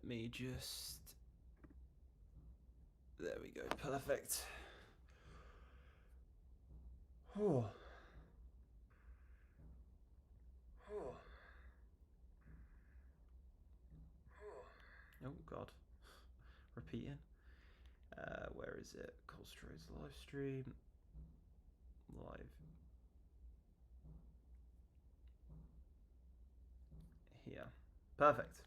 me just... There we go. Perfect. Oh. Oh, God. Repeating. Where is it? ColezTrades live stream. Live. Here. Perfect.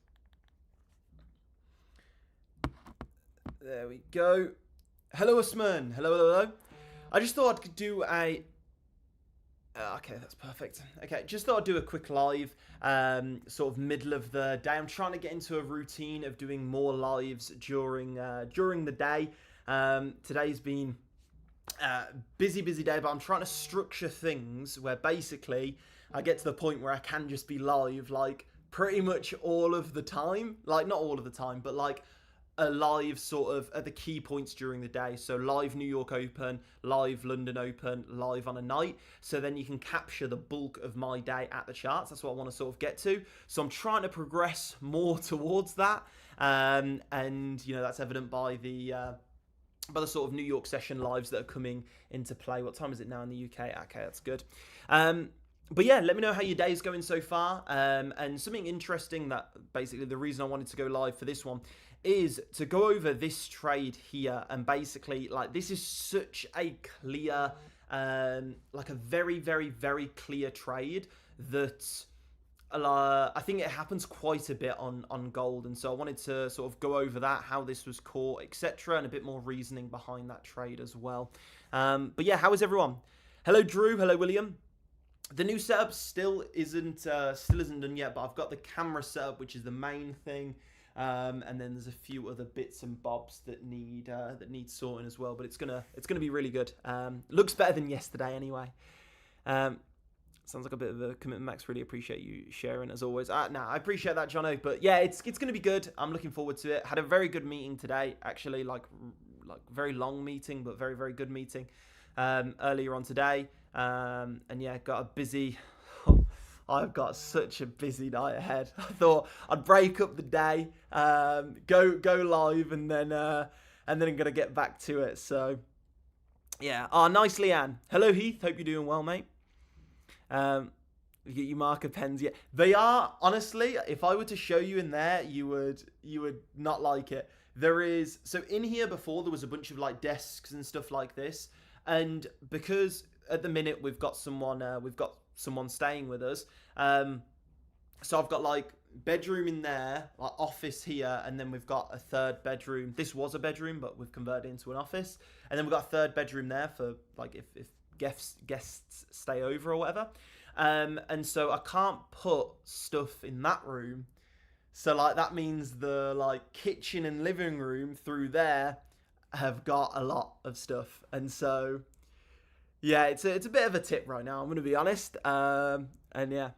There we go. Hello, Usman. Hello, hello, hello. I just thought I'd do a... okay, that's perfect. Okay, just thought I'd do a quick live, sort of middle of the day. I'm trying to get into a routine of doing more lives during the day. Today's been busy day, but I'm trying to structure things where basically I get to the point where I can just be live, like, pretty much all of the time. Like, not all of the time, but like a live sort of at the key points during the day. So live New York Open, live London Open, live on a night. So then you can capture the bulk of my day at the charts. That's what I want to sort of get to. So I'm trying to progress more towards that. And, you know, that's evident by the sort of New York session lives that are coming into play. What time is it now in the UK? Okay, that's good. But yeah, let me know how your day is going so far. And something interesting that basically the reason I wanted to go live for this one is to go over this trade here. And basically, like, this is such a clear, like a very, very, very clear trade that I think it happens quite a bit on gold. And so I wanted to sort of go over that, how this was caught, etc., and a bit more reasoning behind that trade as well. But yeah, how is everyone? Hello, Drew. Hello, William. The new setup still isn't done yet, but I've got the camera setup, which is the main thing, and then there's a few other bits and bobs that need sorting as well. But it's gonna be really good. Looks better than yesterday anyway. Sounds like a bit of a commitment, Max. Really appreciate you sharing as always. I appreciate that, Jono. But yeah, it's gonna be good. I'm looking forward to it. Had a very good meeting today, actually, like very long meeting, but very, very good meeting earlier on today. And yeah, got a busy... I've got such a busy night ahead. I thought I'd break up the day, go live, and then I'm gonna get back to it. So yeah. Oh, nice, Leanne. Hello, Heath. Hope you're doing well, mate. You get your marker pens. Yeah, they are, honestly, if I were to show you in there, you would not like it. There is, so in here before there was a bunch of like desks and stuff like this, and because at the minute we've got someone staying with us, so I've got like bedroom in there, like office here, and then we've got a third bedroom. This was a bedroom, but we've converted into an office, and then we've got a third bedroom there for like if guests stay over or whatever. And so I can't put stuff in that room. So like that means the like kitchen and living room through there have got a lot of stuff. And so yeah, it's a bit of a tip right now, I'm gonna be honest. And yeah,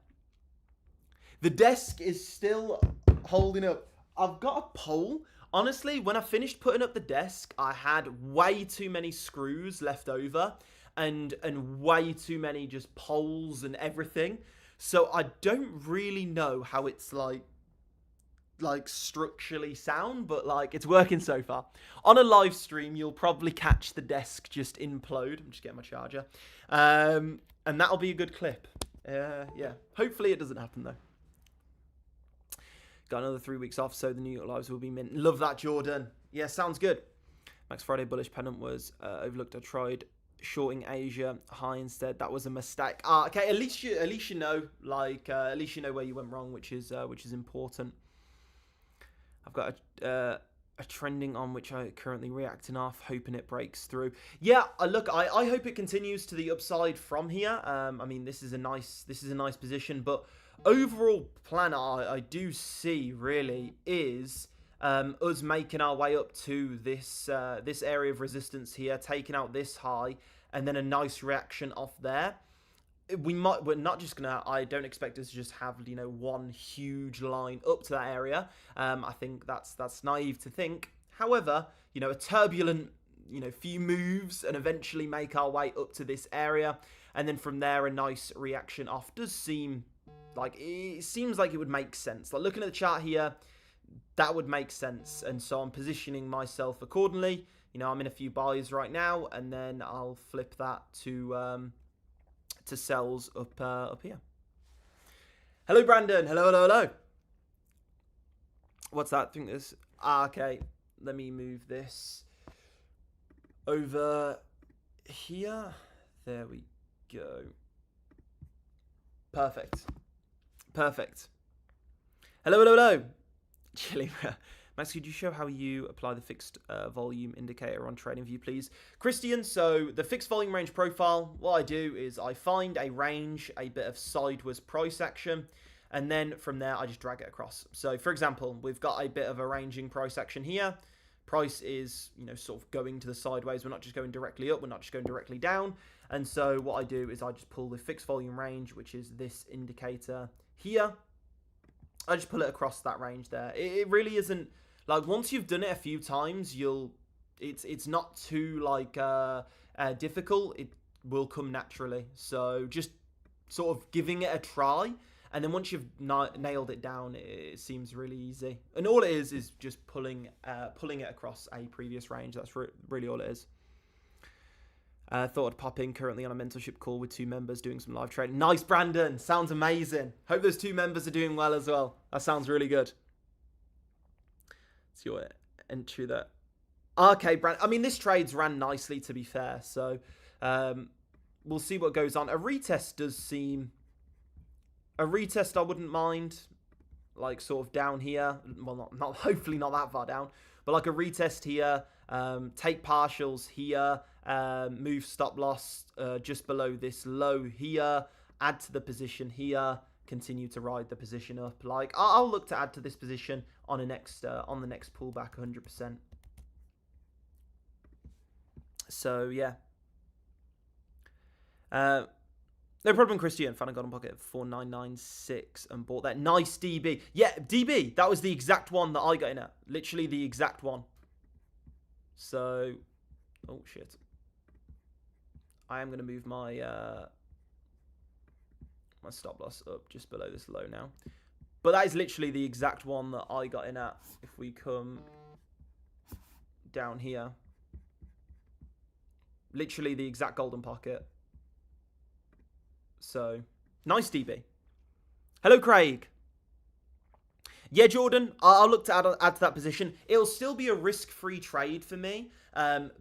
the desk is still holding up. I've got a pole. Honestly, when I finished putting up the desk, I had way too many screws left over and way too many just poles and everything. So I don't really know how it's like structurally sound, but like it's working so far. On a live stream, you'll probably catch the desk just implode. I'm just getting my charger. And that'll be a good clip. Yeah, hopefully it doesn't happen though. Got another 3 weeks off, so the New York lives will be mint. Love that, Jordan. Yeah, sounds good. Max Friday bullish pennant was overlooked. I tried shorting Asia high instead. That was a mistake. Okay, at least you know, like at least you know where you went wrong, which is important. I've got a trending on which I currently reacting off, hoping it breaks through. Yeah, look, I hope it continues to the upside from here. I mean, this is a nice position, but overall plan I do see really is us making our way up to this area of resistance here, taking out this high, and then a nice reaction off there. We're not just gonna, I don't expect us to just have, you know, one huge line up to that area. I think that's naive to think. However, you know, a turbulent, you know, few moves and eventually make our way up to this area, and then from there a nice reaction off does seem like, it seems like it would make sense. Like looking at the chart here, that would make sense. And so I'm positioning myself accordingly. You know, I'm in a few buys right now, and then I'll flip that to sells up here. Hello, Brandon. Hello, hello, hello. What's that? I think there's... okay. Let me move this over here. There we go. Perfect. Perfect. Hello, hello, hello. Chilly. Max, could you show how you apply the fixed volume indicator on TradingView, please? Christian, so the fixed volume range profile, what I do is I find a range, a bit of sideways price action, and then from there I just drag it across. So for example, we've got a bit of a ranging price action here. Price is, you know, sort of going to the sideways. We're not just going directly up, we're not just going directly down. And so what I do is I just pull the fixed volume range, which is this indicator here. I just pull it across that range there. It really isn't, like, once you've done it a few times, it's not too, like, difficult. It will come naturally. So just sort of giving it a try. And then once you've nailed it down, it seems really easy. And all it is just pulling it across a previous range. That's really all it is. Thought I'd pop in, currently on a mentorship call with 2 members doing some live trading. Nice, Brandon. Sounds amazing. Hope those 2 members are doing well as well. That sounds really good. It's your entry there. Okay, Brandon. I mean, this trade's ran nicely, to be fair. So we'll see what goes on. A retest does seem... A retest I wouldn't mind, like sort of down here. Well, not hopefully not that far down, but like a retest here, take partials here, move stop loss just below this low here, add to the position here, continue to ride the position up. Like I'll look to add to this position on a next on the next pullback 100%. So yeah. No problem, Christian. Found a golden pocket at 4996 and bought that. Nice, DB. Yeah, DB. That was the exact one that I got in at. Literally the exact one. So, oh shit. I am going to move my my stop loss up just below this low now. But that is literally the exact one that I got in at. If we come down here. Literally the exact golden pocket. So, nice, DB. Hello, Craig. Yeah, Jordan, I'll look to add to that position. It'll still be a risk-free trade for me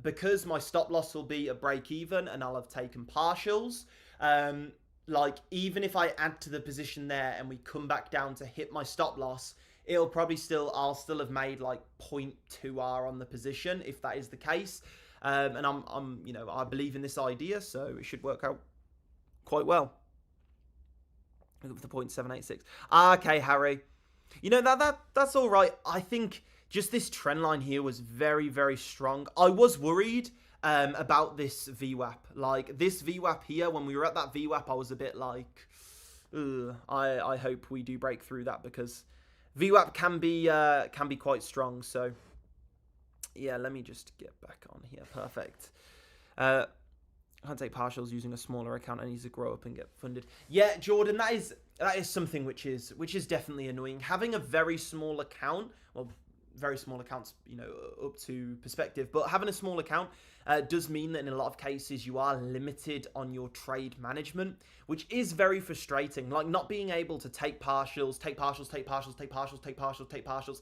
because my stop loss will be a break-even and I'll have taken partials. Like, even if I add to the position there and we come back down to hit my stop loss, it'll probably I'll still have made like 0.2R on the position if that is the case. And I'm, you know, I believe in this idea, so it should work out quite well. Look at the 0.786. Okay, Harry. You know, that's all right. I think just this trend line here was very, very strong. I was worried about this VWAP. Like, this VWAP here, when we were at that VWAP, I was a bit like, I hope we do break through that because VWAP can be quite strong. So, yeah, let me just get back on here. Perfect. I can't take partials using a smaller account. I need to grow up and get funded. Yeah, Jordan, that is something which is definitely annoying. Having a very small account, well, very small accounts, you know, up to perspective, but having a small account does mean that in a lot of cases you are limited on your trade management, which is very frustrating. Like not being able to take partials,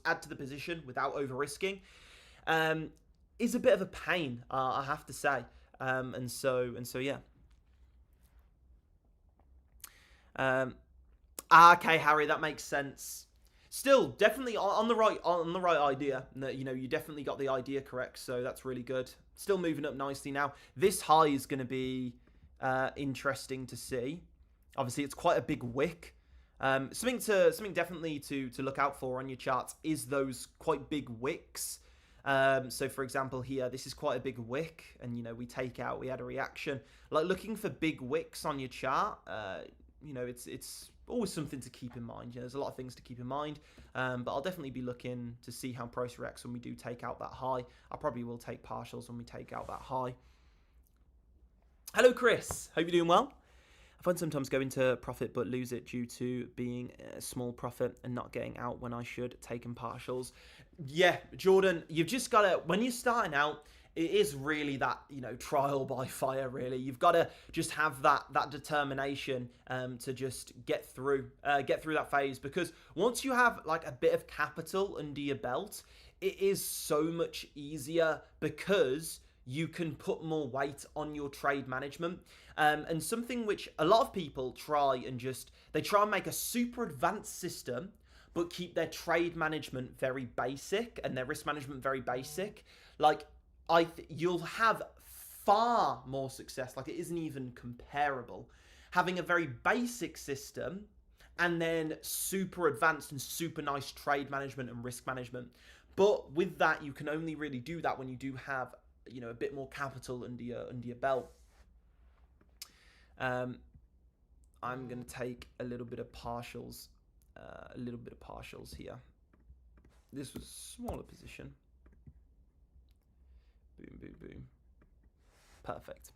add to the position without over risking, is a bit of a pain, I have to say. And so yeah. Okay, Harry, that makes sense. Still, definitely on the right idea. You know, you definitely got the idea correct, so that's really good. Still moving up nicely now. This high is going to be interesting to see. Obviously, it's quite a big wick. Something definitely to look out for on your charts is those quite big wicks. So for example here, this is quite a big wick and, you know, we had a reaction. Like looking for big wicks on your chart, you know, it's always something to keep in mind. You know, there's a lot of things to keep in mind, but I'll definitely be looking to see how price reacts when we do take out that high. I probably will take partials when we take out that high. Hello, Chris. Hope you're doing well. I find sometimes go into profit but lose it due to being a small profit and not getting out when I should, taking partials. Yeah, Jordan, you've just got to, when you're starting out, it is really that, trial by fire, really. You've got to just have that determination to just get through that phase, because once you have like a bit of capital under your belt, it is so much easier because you can put more weight on your trade management. And something which a lot of people try and make a super advanced system, but keep their trade management very basic and their risk management very basic. Like, you'll have far more success. Like, it isn't even comparable. Having a very basic system and then super advanced and super nice trade management and risk management. But with that, you can only really do that when you do have, a bit more capital under your belt. I'm going to take a little bit of partials here. This was a smaller position. Boom, boom, boom. Perfect.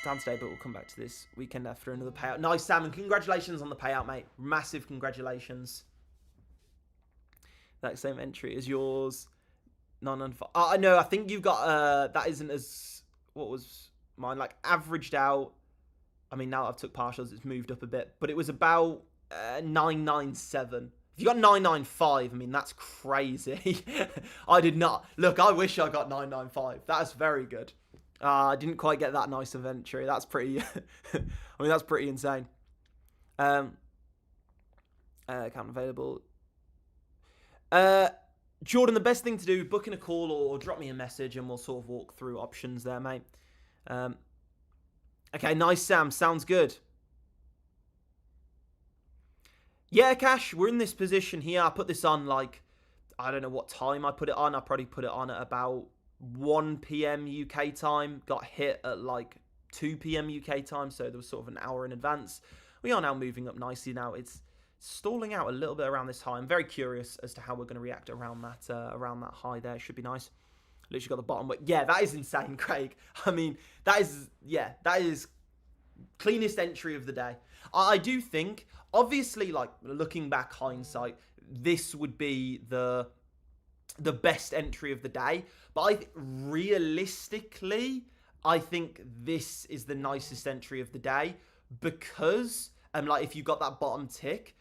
Down today, but we'll come back to this weekend after another payout. Nice, Sam, and congratulations on the payout, mate. Massive congratulations. That same entry as yours. 995. I know, I think you've got, that isn't as, what was mine? Like, averaged out. I mean, now I've took partials, it's moved up a bit. But it was about 997. If you got 995, I mean, that's crazy. I did not. Look, I wish I got 995. That's very good. I didn't quite get that nice of entry. That's pretty, I mean, that's pretty insane. Account available. Jordan, the best thing to do, book in a call or drop me a message and we'll sort of walk through options there, mate. Okay, nice, Sam. Sounds good. Yeah, Cash, we're in this position here. I put this on, like, I don't know what time I put it on. I probably put it on at about 1 p.m. UK time. Got hit at, like, 2 p.m. UK time, so there was sort of an hour in advance. We are now moving up nicely now. It's stalling out a little bit around this high. I'm very curious as to how we're going to react around that high there. It should be nice. Literally got the bottom. But yeah, that is insane, Craig. I mean, that is cleanest entry of the day. I do think, obviously, like, looking back, hindsight, this would be the best entry of the day. But realistically, I think this is the nicest entry of the day because, like, if you got that bottom tick,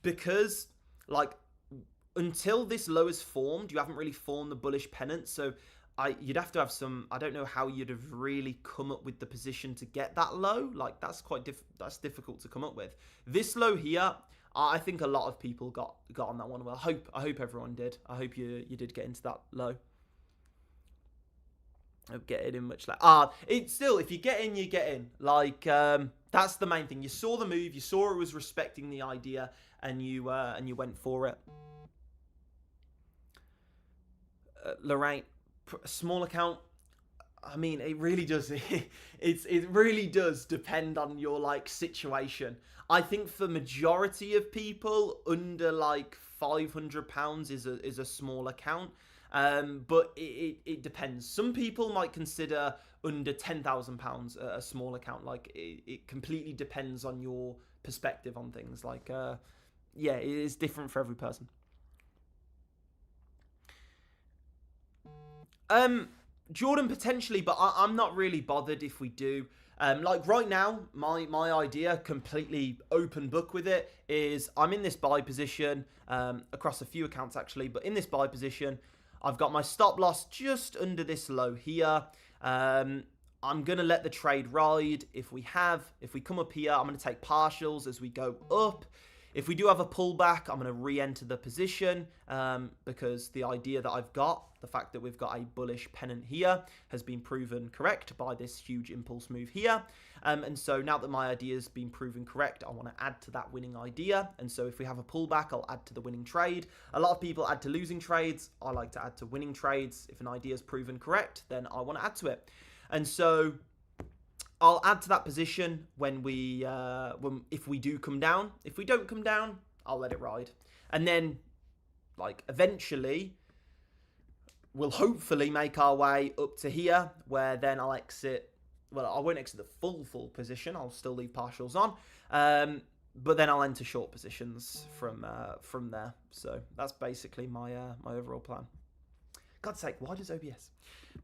because, like, until this low is formed, you haven't really formed the bullish pennant. So you'd have to have some, I don't know how you'd have really come up with the position to get that low. Like, that's that's difficult to come up with. This low here, I think a lot of people got on that one. Well, I hope everyone did. I hope you did get into that low. I hope get it in much like it's still, if you get in, you get in. Like, that's the main thing. You saw the move, you saw it was respecting the idea, and you went for it. Lorraine, small account. I mean, it really does. It really does depend on your, like, situation. I think for majority of people, under like £500 is a small account. But it depends. Some people might consider under £10,000 a small account. Like, it completely depends on your perspective on things. Like, yeah, it is different for every person. Jordan, potentially, but I'm not really bothered if we do. Like, right now, my idea, completely open book with it, is I'm in this buy position, across a few accounts actually, but in this buy position, I've got my stop loss just under this low here. I'm going to let the trade ride. If we come up here, I'm going to take partials as we go up. If we do have a pullback, I'm going to re-enter the position, because the idea that I've got, the fact that we've got a bullish pennant here, has been proven correct by this huge impulse move here. And so now that my idea has been proven correct, I want to add to that winning idea. And so if we have a pullback, I'll add to the winning trade. A lot of people add to losing trades. I like to add to winning trades. If an idea is proven correct, then I want to add to it. And so I'll add to that position when if we do come down. If we don't come down, I'll let it ride. And then, like, eventually, we'll hopefully make our way up to here, where then I'll exit well, I won't exit the full position. I'll still leave partials on. But then I'll enter short positions from there. So that's basically my my overall plan. God's sake, why does OBS?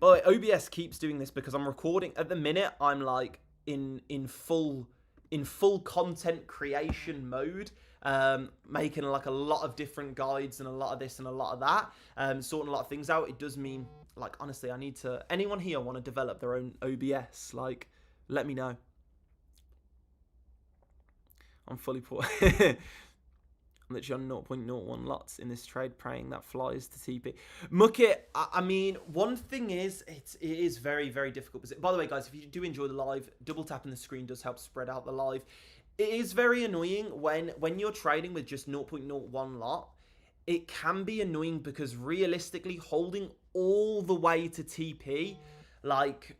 By the way, OBS keeps doing this because I'm recording at the minute. I'm like in full content creation mode, making like a lot of different guides and a lot of this and a lot of that, sorting a lot of things out. It does mean, like, honestly, I need to. Anyone here want to develop their own OBS? Like, let me know. I'm fully poor. I'm literally on 0.01 lots in this trade, praying that flies to TP. Muckit, I mean, one thing is, it is very, very difficult. By the way, guys, if you do enjoy the live, double tapping the screen does help spread out the live. It is very annoying when you're trading with just 0.01 lot. It can be annoying because realistically, holding all the way to TP, like,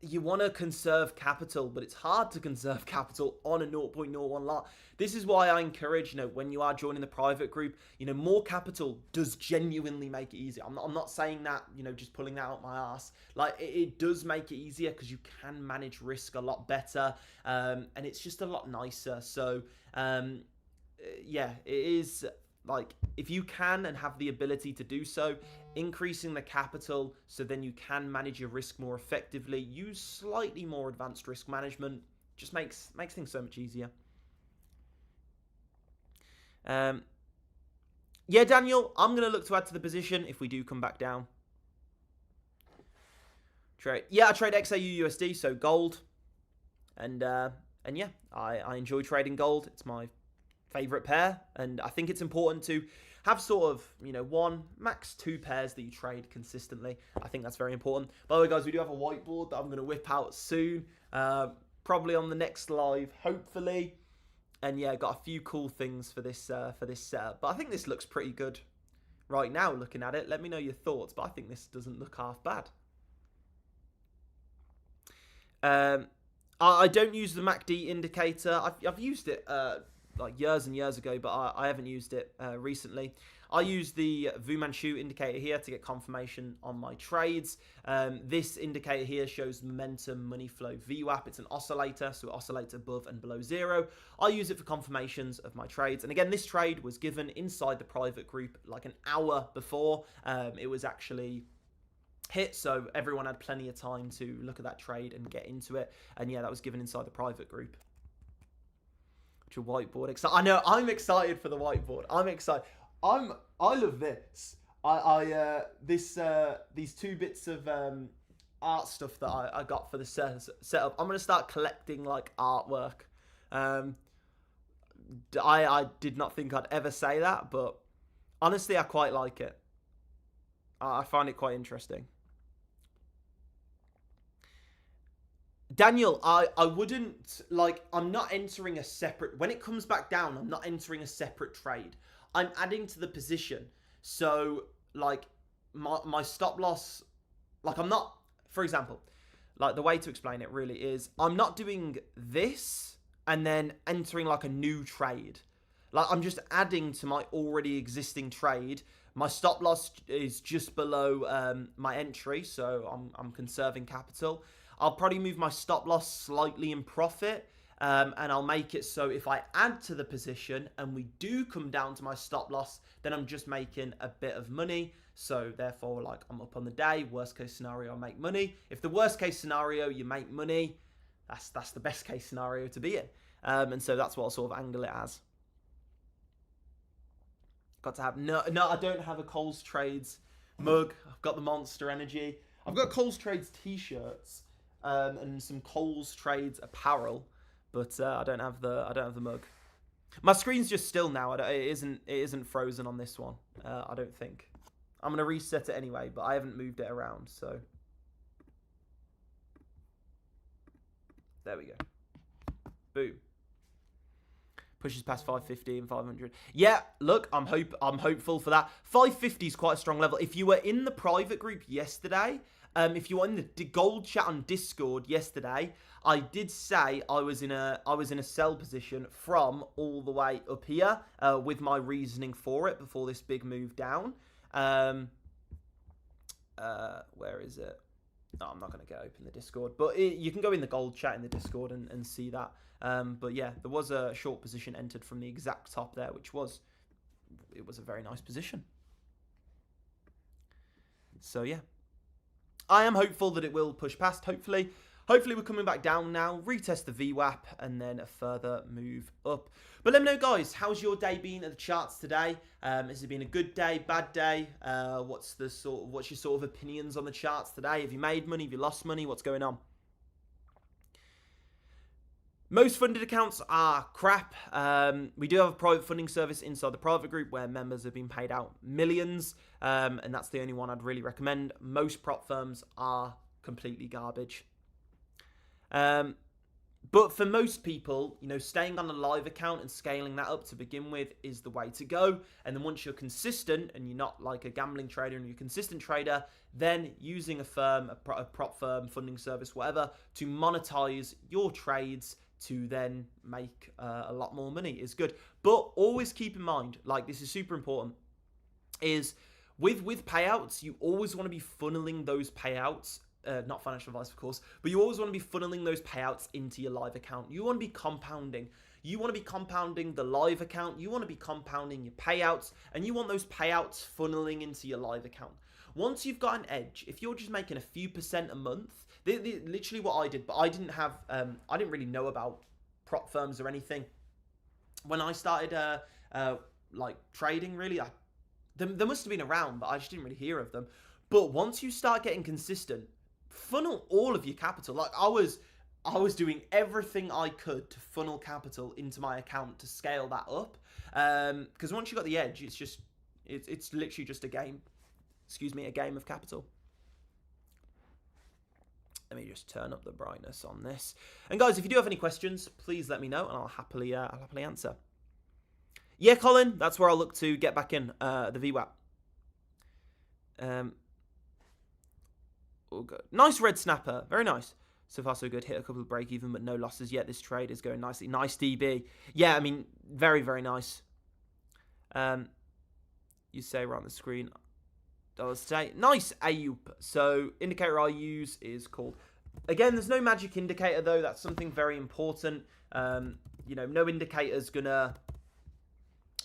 you want to conserve capital, but it's hard to conserve capital on a 0.01 lot. This is why I encourage, when you are joining the private group, more capital does genuinely make it easier. I'm not saying that, just pulling that out my ass. Like, it does make it easier because you can manage risk a lot better, and it's just a lot nicer. So, yeah, it is. Like, if you can and have the ability to do so, increasing the capital so then you can manage your risk more effectively, use slightly more advanced risk management, just makes things so much easier. Yeah, Daniel, I'm going to look to add to the position if we do come back down. Yeah, I trade XAU USD, so gold. And yeah, I enjoy trading gold. It's my favorite pair, and I think it's important to have sort of, one, max 2 pairs that you trade consistently. I think that's very important. By the way, guys, we do have a whiteboard that I'm going to whip out soon, probably on the next live, hopefully. And yeah, got a few cool things for this setup, but I think this looks pretty good right now looking at it. Let me know your thoughts, but I think this doesn't look half bad. I don't use the MACD indicator. I've used it like years and years ago, but I haven't used it recently. I use the Fu Manchu indicator here to get confirmation on my trades. This indicator here shows momentum, money flow, VWAP. It's an oscillator, so it oscillates above and below 0. I use it for confirmations of my trades. And again, this trade was given inside the private group like an hour before it was actually hit, so everyone had plenty of time to look at that trade and get into it. And yeah, that was given inside the private group. Which a whiteboard. I know, I'm excited for the whiteboard. I'm excited. I love this. These 2 bits of art stuff that I got for the setup. I'm gonna start collecting like artwork. I did not think I'd ever say that, but honestly, I quite like it. I find it quite interesting. Daniel, I wouldn't, like, I'm not entering a separate, when it comes back down, I'm not entering a separate trade. I'm adding to the position. So, like, my stop loss, like, I'm not, for example, like, the way to explain it really is, I'm not doing this and then entering, like, a new trade. Like, I'm just adding to my already existing trade. My stop loss is just below my entry, so I'm conserving capital. I'll probably move my stop loss slightly in profit, and I'll make it so if I add to the position and we do come down to my stop loss, then I'm just making a bit of money. So therefore, like, I'm up on the day. Worst case scenario, I make money. If the worst case scenario, you make money, that's the best case scenario to be in. And so that's what I'll sort of angle it as. Got to have, no, I don't have a ColezTrades mug. I've got the Monster Energy. I've got ColezTrades t-shirts. And some ColezTrades apparel, but I don't have the mug. My screen's just still now. It isn't frozen on this one. I don't think. I'm gonna reset it anyway, but I haven't moved it around. So there we go. Boom. Pushes past 550 and 500. Yeah, look, I'm hopeful for that. 550 is quite a strong level. If you were in the private group yesterday. If you were in the gold chat on Discord yesterday, I did say I was in a sell position from all the way up here with my reasoning for it before this big move down. Where is it? No, I'm not going to go open the Discord, but you can go in the gold chat in the Discord and see that. But yeah, there was a short position entered from the exact top there, which was a very nice position. So yeah, I am hopeful that it will push past. Hopefully we're coming back down now, retest the VWAP, and then a further move up. But let me know, guys, how's your day been at the charts today? Has it been a good day, bad day? What's your sort of opinions on the charts today? Have you made money? Have you lost money? What's going on? Most funded accounts are crap. We do have a private funding service inside the private group where members have been paid out millions, and that's the only one I'd really recommend. Most prop firms are completely garbage. But for most people, staying on a live account and scaling that up to begin with is the way to go. And then once you're consistent and you're not like a gambling trader and you're a consistent trader, then using a firm, a prop firm, funding service, whatever, to monetize your trades to then make a lot more money is good. But always keep in mind, like this is super important, is with payouts, you always want to be funneling those payouts. Not financial advice, of course, but you always want to be funneling those payouts into your live account. You want to be compounding. You want to be compounding the live account. You want to be compounding your payouts, and you want those payouts funneling into your live account. Once you've got an edge, if you're just making a few percent a month, literally what I did, but I didn't really know about prop firms or anything. When I started like trading, really, there must have been around, but I just didn't really hear of them. But once you start getting consistent, funnel all of your capital. Like I was doing everything I could to funnel capital into my account to scale that up. Because once you got the edge, it's literally just a game. A game of capital. Let me just turn up the brightness on this. And guys, if you do have any questions, please let me know, and I'll happily answer. Yeah, Colin, that's where I'll look to get back in the VWAP. All good. Nice red snapper. Very nice. So far, so good. Hit a couple of break even, but no losses yet. This trade is going nicely. Nice DB. Yeah, I mean, very, very nice. You say right on the screen. Nice Ayup. So indicator I use is called. Again, there's no magic indicator though. That's something very important. No indicator's gonna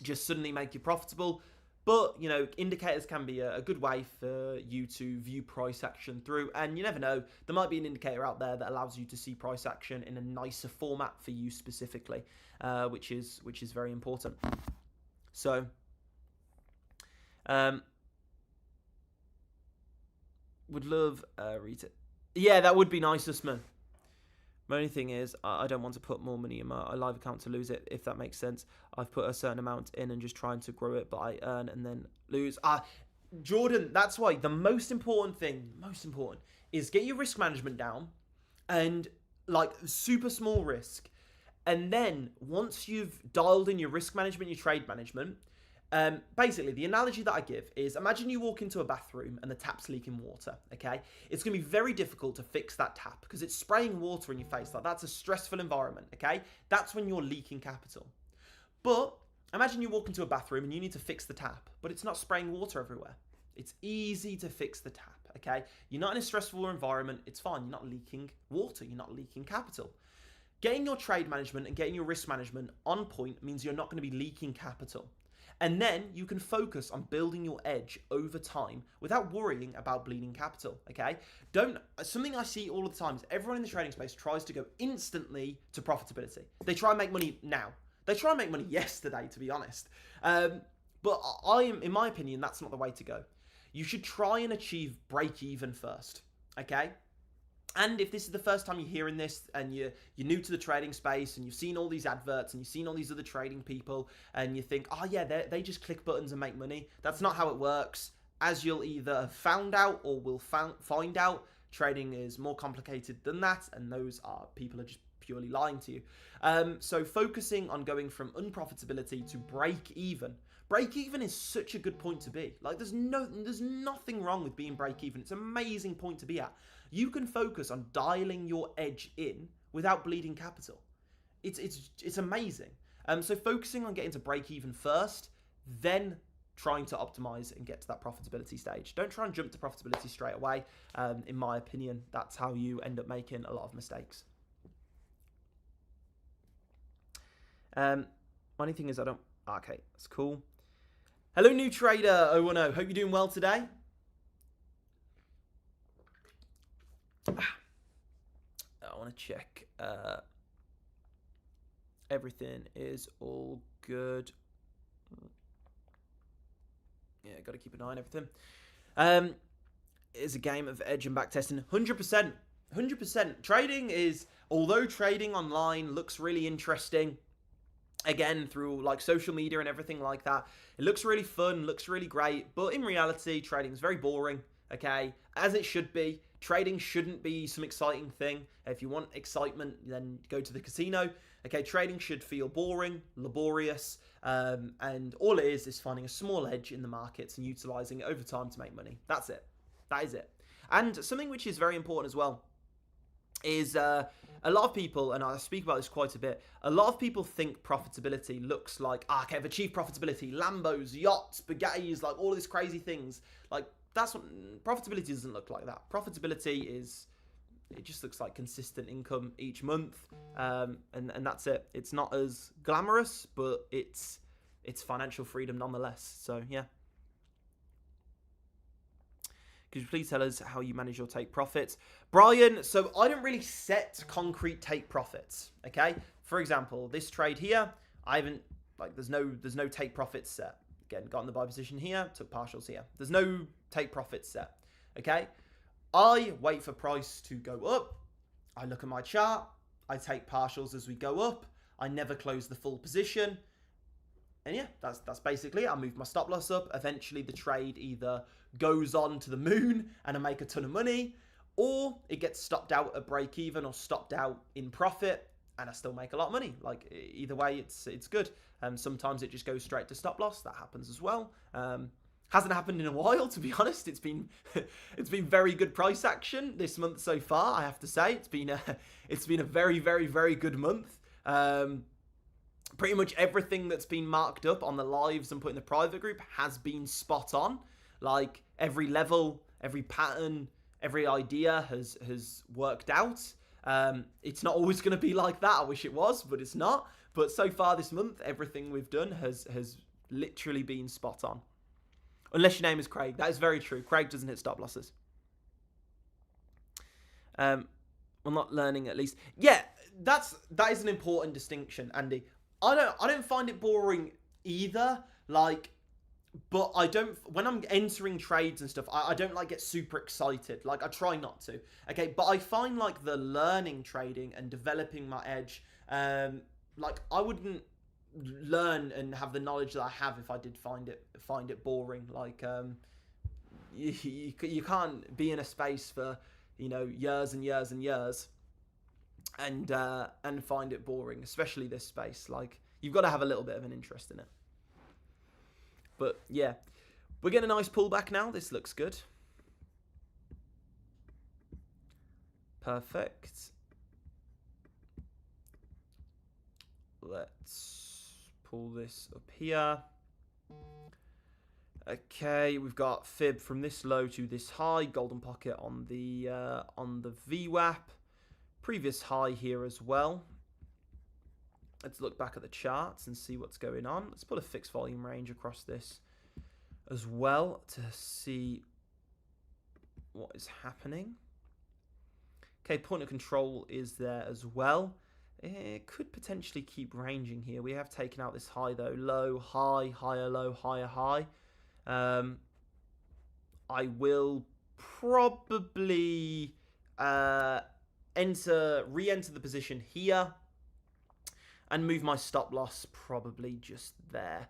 just suddenly make you profitable. But, indicators can be a good way for you to view price action through. And you never know, there might be an indicator out there that allows you to see price action in a nicer format for you specifically, which is very important. So, would love read it. Yeah, that would be nice, Usman. My only thing is, I don't want to put more money in my live account to lose it, if that makes sense. I've put a certain amount in and just trying to grow it, but I earn and then lose. Jordan, that's why the most important is get your risk management down and like super small risk. And then once you've dialed in your risk management, your trade management, basically, the analogy that I give is imagine you walk into a bathroom and the tap's leaking water, okay? It's going to be very difficult to fix that tap because it's spraying water in your face. Like, that's a stressful environment, okay? That's when you're leaking capital. But imagine you walk into a bathroom and you need to fix the tap, but it's not spraying water everywhere. It's easy to fix the tap, okay? You're not in a stressful environment. It's fine. You're not leaking water. You're not leaking capital. Getting your trade management and getting your risk management on point means you're not going to be leaking capital. And then you can focus on building your edge over time without worrying about bleeding capital, okay? Something I see all the time is everyone in the trading space tries to go instantly to profitability. They try and make money now. They try and make money yesterday, to be honest. But in my opinion, that's not the way to go. You should try and achieve break even first, okay? And if this is the first time you're hearing this and you're new to the trading space and you've seen all these adverts and you've seen all these other trading people and you think, oh yeah, they just click buttons and make money. That's not how it works. As you'll either have found out or will find out, trading is more complicated than that, and those people are just purely lying to you. So focusing on going from unprofitability to break even. Break even is such a good point to be. Like there's nothing wrong with being break even. It's an amazing point to be at. You can focus on dialing your edge in without bleeding capital. It's amazing. So focusing on getting to break even first, then trying to optimize and get to that profitability stage. Don't try and jump to profitability straight away. In my opinion, that's how you end up making a lot of mistakes. Funny thing is I don't... Okay, that's cool. Hello, new trader 010. Hope you're doing well today. I want to check. Everything is all good. Yeah, got to keep an eye on everything. It's a game of edge and back testing. 100%. 100%. Trading is... Although trading online looks really interesting, again, through like social media and everything like that, it looks really fun, looks really great, but in reality, trading is very boring, okay? As it should be. Trading shouldn't be some exciting thing. If you want excitement, then go to the casino. Okay, trading should feel boring, laborious, and all it is finding a small edge in the markets and utilizing it over time to make money. That's it. That is it. And something which is very important as well is a lot of people, and I speak about this quite a bit, a lot of people think profitability looks like, okay, I've achieved profitability, Lambos, yachts, Bugattis, like all these crazy things. Like, that's what profitability doesn't look like that. Profitability is, it just looks like consistent income each month, and that's it. It's not as glamorous, but it's financial freedom nonetheless. So yeah. Could you please tell us how you manage your take profits? Brian, so I don't really set concrete take profits, okay? For example, this trade here, I haven't, like, there's no take profits set. Again, got in the buy position here, took partials here. There's no take profits set, okay? I wait for price to go up. I look at my chart. I take partials as we go up. I never close the full position. And yeah, that's basically it. I move my stop loss up. Eventually, the trade either goes on to the moon and I make a ton of money, or it gets stopped out at break even or stopped out in profit and I still make a lot of money. Like, either way, it's good. Sometimes it just goes straight to stop loss. That happens as well. Hasn't happened in a while, to be honest. It's been very good price action this month so far, I have to say. It's been a very, very, very good month. Pretty much everything that's been marked up on the lives and put in the private group has been spot on. Like, every level, every pattern, every idea has worked out. It's not always going to be like that. I wish it was, but it's not. But so far this month, everything we've done has literally been spot on. Unless your name is Craig. That is very true. Craig doesn't hit stop losses. Well, not learning at least. Yeah, that is an important distinction, Andy. I don't find it boring either. Like, but I don't, when I'm entering trades and stuff, I don't like get super excited. Like, I try not to. Okay, but I find like the learning trading and developing my edge, like I wouldn't learn and have the knowledge that I have if I did find it boring. Like, you can't be in a space for, you know, years and years and years and find it boring, especially this space. Like, you've got to have a little bit of an interest in it. But yeah, we're getting a nice pullback now. This looks good. Perfect. Let's pull this up here. Okay, we've got fib from this low to this high. Golden pocket on the VWAP. Previous high here as well. Let's look back at the charts and see what's going on. Let's put a fixed volume range across this as well to see what is happening. Okay, point of control is there as well. It could potentially keep ranging here. We have taken out this high though. Low, high, higher, low, higher, high. I will probably re-enter the position here and move my stop loss probably just there.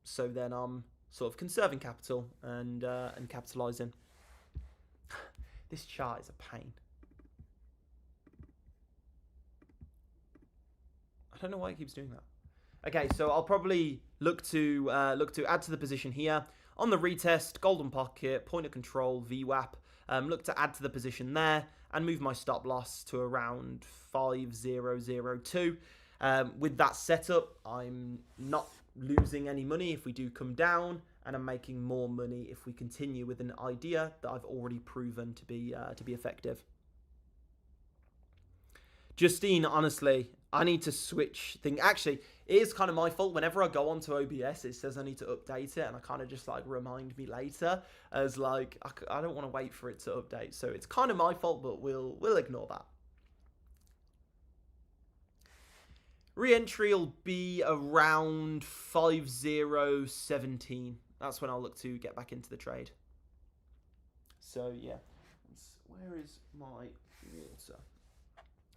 So then I'm sort of conserving capital and capitalizing. This chart is a pain. I don't know why it keeps doing that. Okay, so I'll probably look to add to the position here on the retest, golden pocket, point of control, VWAP. Look to add to the position there and move my stop loss to around 5002. With that setup, I'm not losing any money if we do come down, and I'm making more money if we continue with an idea that I've already proven to be effective. Justine, honestly, I need to switch thing. Actually, it is kind of my fault. Whenever I go onto OBS, it says I need to update it, and I kind of just like remind me later, as like I don't want to wait for it to update. So it's kind of my fault, but we'll ignore that. Re-entry will be around 5017. That's when I'll look to get back into the trade. So yeah, where is my water?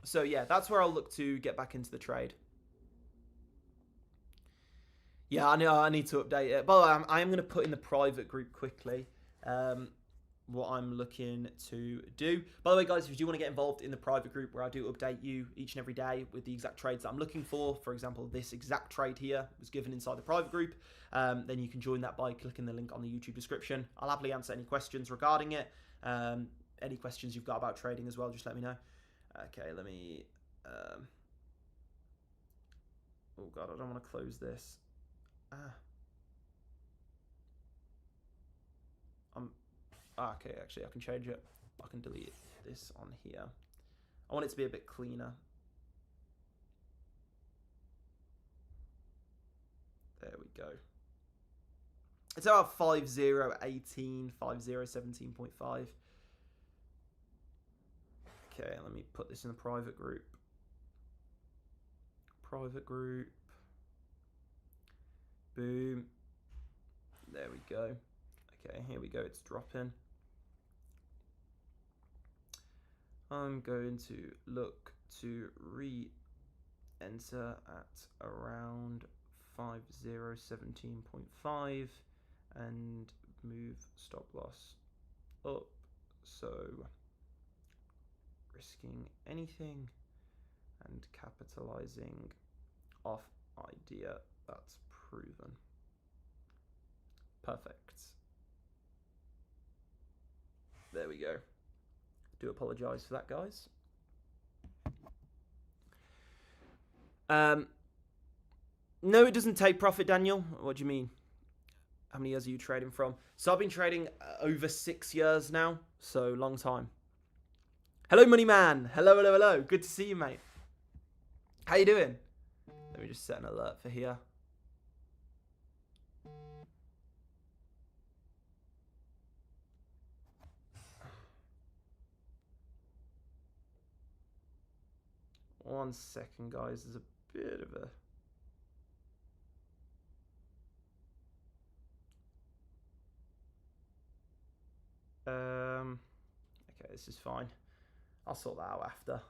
So yeah, that's where I'll look to get back into the trade. Yeah, I know I need to update it. By the way, I am going to put in the private group quickly what I'm looking to do. By the way, guys, if you do want to get involved in the private group where I do update you each and every day with the exact trades that I'm looking for example, this exact trade here was given inside the private group, then you can join that by clicking the link on the YouTube description. I'll happily answer any questions regarding it. Any questions you've got about trading as well, just let me know. Okay, let me... oh, God, I don't want to close this. Okay, actually, I can change it. I can delete this on here. I want it to be a bit cleaner. There we go. It's about 5018, 5017.5. Okay, let me put this in the private group. Private group. Boom. There we go. Okay, here we go. It's dropping. I'm going to look to re-enter at around 5017.5 and move stop loss up. So risking anything and capitalizing off idea that's proven. Perfect. There we go. Do apologize for that, guys. No, it doesn't take profit, Daniel. What do you mean? How many years are you trading from? So I've been trading over 6 years now, so long time. Hello, Money Man. Hello, hello, hello. Good to see you, mate. How you doing? Let me just set an alert for here. One second, guys. There's a bit of a... okay, this is fine. I'll sort that out after.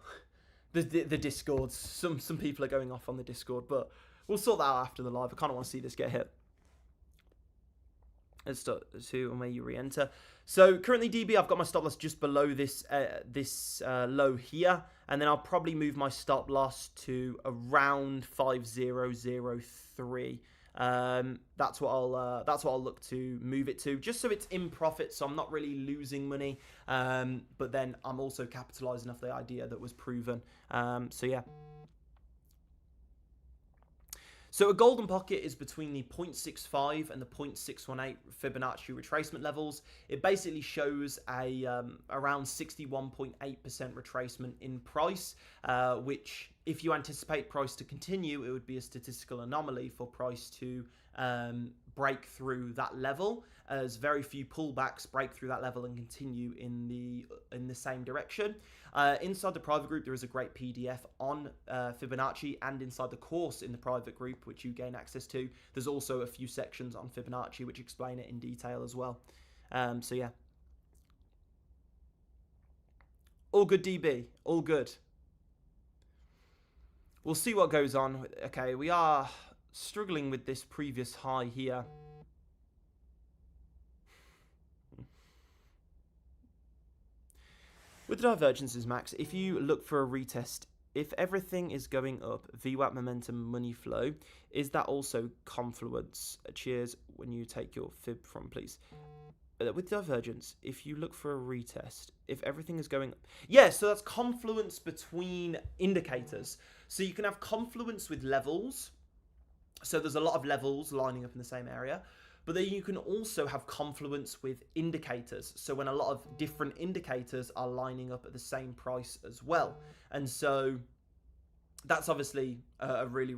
the Discord. Some people are going off on the Discord, but we'll sort that out after the live. I kind of want to see this get hit. Let's start to where you re-enter. So currently DB, I've got my stop loss just below this low here, and then I'll probably move my stop loss to around 5003. That's what I'll look to move it to, just so it's in profit, so I'm not really losing money, but then I'm also capitalizing off the idea that was proven. So yeah. So a golden pocket is between the 0.65 and the 0.618 Fibonacci retracement levels. It basically shows a around 61.8% retracement in price, which if you anticipate price to continue, it would be a statistical anomaly for price to break through that level, as very few pullbacks break through that level and continue in the same direction. Inside the private group, there is a great PDF on Fibonacci, and inside the course in the private group, which you gain access to, there's also a few sections on Fibonacci which explain it in detail as well. So yeah. All good, DB. All good. We'll see what goes on. Okay, we are struggling with this previous high here. With the divergences, Max, if you look for a retest, if everything is going up, VWAP, momentum, money flow, is that also confluence? Cheers when you take your fib from, please. With divergence, if you look for a retest, if everything is going up, yeah, so that's confluence between indicators. So you can have confluence with levels, So there's a lot of levels lining up in the same area. But then you can also have confluence with indicators. So when a lot of different indicators are lining up at the same price as well. And so that's obviously a really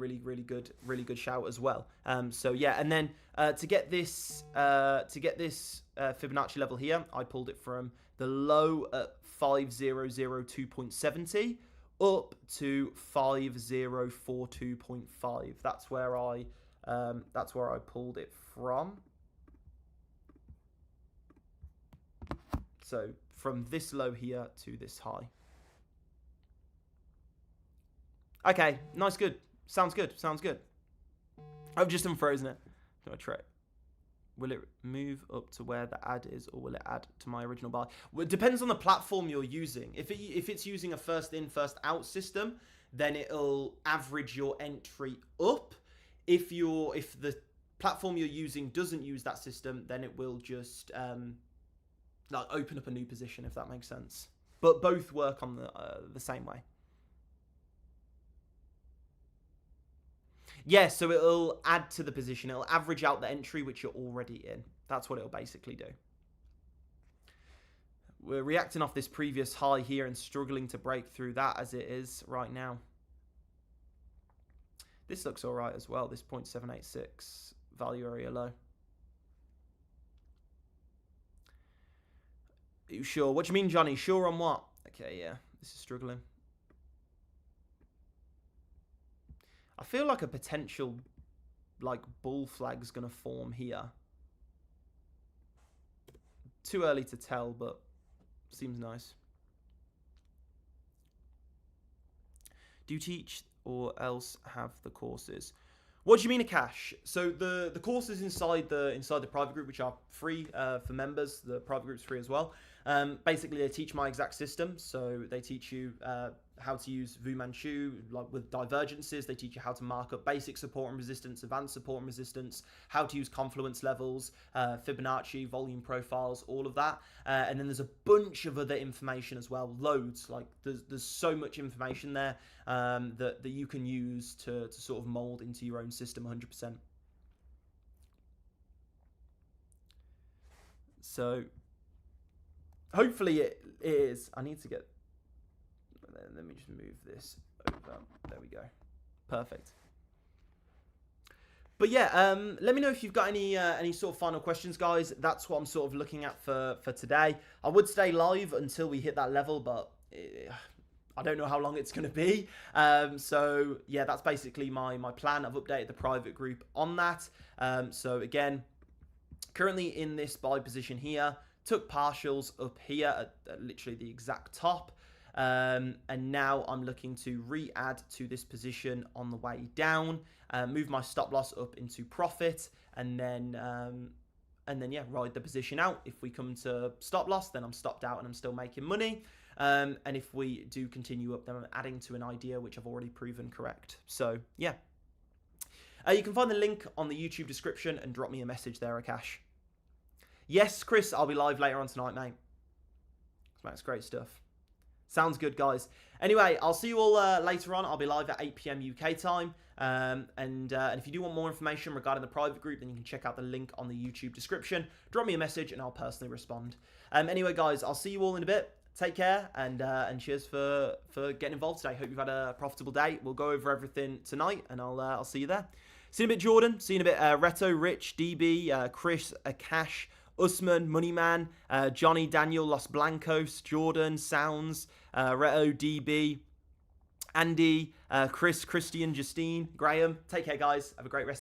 good shout as well. So yeah, and then to get this Fibonacci level here, I pulled it from the low at 5002.70 up to 5042.5. That's where I pulled it from. So from this low here to this high. Okay, nice, good. Sounds good. I've just unfrozen it. Do I try it? Will it move up to where the add is, or will it add to my original buy? Well, it depends on the platform you're using. If it's using a first in, first out system, then it'll average your entry up. If the platform you're using doesn't use that system, then it will just like open up a new position, if that makes sense. But both work on the same way. Yeah, so it'll add to the position. It'll average out the entry which you're already in. That's what it'll basically do. We're reacting off this previous high here and struggling to break through that as it is right now. This looks all right as well, this 0.786 value area low. Are you sure? What do you mean, Johnny? Sure on what? Okay, yeah, this is struggling. I feel like a potential bull flag's going to form here. Too early to tell, but seems nice. Do you teach or else have the courses? What do you mean, Akash? So the courses inside the private group, which are free for members, the private group's free as well. Basically, they teach my exact system. So they teach you how to use Fu Manchu, like with divergences. They teach you how to mark up basic support and resistance, advanced support and resistance, how to use confluence levels, Fibonacci, volume profiles, all of that. And then there's a bunch of other information as well, loads. Like there's so much information there that you can use to sort of mold into your own system 100%. So hopefully it is. I need to get. Let me just move this over. There we go. Perfect. But yeah, let me know if you've got any sort of final questions, guys. That's what I'm sort of looking at for today. I would stay live until we hit that level, but I don't know how long it's going to be. So yeah, that's basically my plan. I've updated the private group on that. So again, currently in this buy position here, took partials up here at literally the exact top. And now I'm looking to re-add to this position on the way down, move my stop loss up into profit, and then yeah, ride the position out. If we come to stop loss, then I'm stopped out and I'm still making money. And if we do continue up, then I'm adding to an idea which I've already proven correct. So yeah, you can find the link on the YouTube description and drop me a message there, Akash. Yes, Chris, I'll be live later on tonight, mate. That's great stuff. Sounds good, guys. Anyway, I'll see you all later on. I'll be live at 8 PM UK time. And if you do want more information regarding the private group, then you can check out the link on the YouTube description. Drop me a message and I'll personally respond. Anyway, guys, I'll see you all in a bit. Take care and cheers for getting involved today. Hope you've had a profitable day. We'll go over everything tonight and I'll see you there. See you in a bit, Jordan. See you in a bit, Reto, Rich, DB, Chris, Akash, Usman, Moneyman, Johnny, Daniel, Los Blancos, Jordan, Sounds, Reto, DB, Andy, Chris, Christian, Justine, Graham. Take care, guys. Have a great rest.